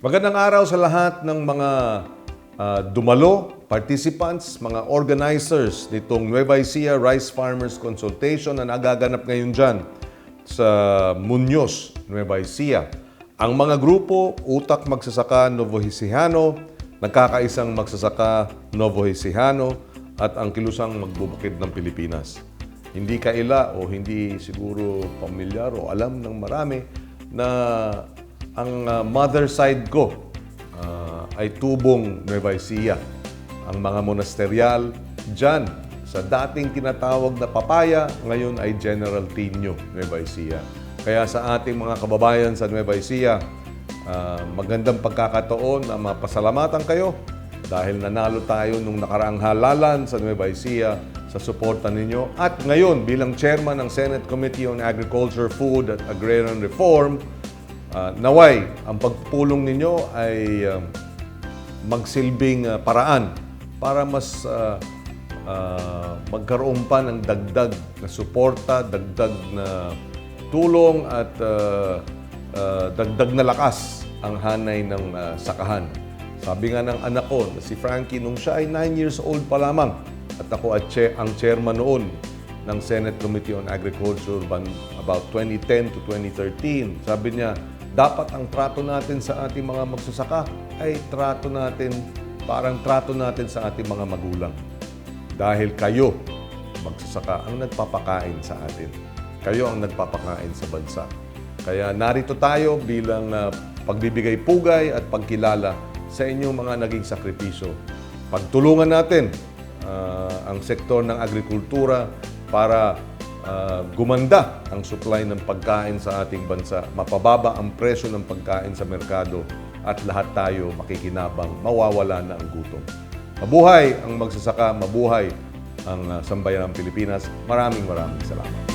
Magandang araw sa lahat ng mga dumalo, participants, mga organizers nitong Nueva Ecija Rice Farmers Consultation na nagaganap ngayon dyan sa Muñoz, Nueva Ecija. Ang mga grupo, Utak Magsasaka Novo Ecijano, Nagkakaisang Magsasaka Novo Ecijano, at ang Kilusang Magbubukid ng Pilipinas. Hindi kaila o hindi siguro pamilyar o alam ng marami na ang mother side ko ay tubong Nueva Ecija. Ang mga monasteryal dyan sa dating tinatawag na Papaya, ngayon ay General Tinio, Nueva Ecija. Kaya sa ating mga kababayan sa Nueva Ecija, magandang pagkakataon na mapasalamatan kayo dahil nanalo tayo nung nakaraang halalan sa Nueva Ecija sa suporta ninyo. At ngayon, bilang chairman ng Senate Committee on Agriculture, Food at Agrarian Reform, naway, ang pagpulong ninyo ay magsilbing paraan para mas magkaroon pa ng dagdag na suporta, dagdag na tulong at dagdag na lakas ang hanay ng sakahan. Sabi nga ng anak ko, si Frankie, nung siya ay 9 years old pa lamang, at ako ang chairman noon ng Senate Committee on Agriculture about 2010 to 2013. Sabi niya, dapat ang trato natin sa ating mga magsasaka ay parang trato natin sa ating mga magulang. Dahil kayo, magsasaka, ang nagpapakain sa atin. Kayo ang nagpapakain sa bansa. Kaya narito tayo bilang pagbibigay pugay at pagkilala sa inyong mga naging sakripisyo. Pagtulungan natin ang sektor ng agrikultura para gumanda ang supply ng pagkain sa ating bansa, mapababa ang presyo ng pagkain sa merkado at lahat tayo makikinabang, mawawala na ang gutom. Mabuhay ang magsasaka, mabuhay ang sambayanang Pilipinas. Maraming salamat.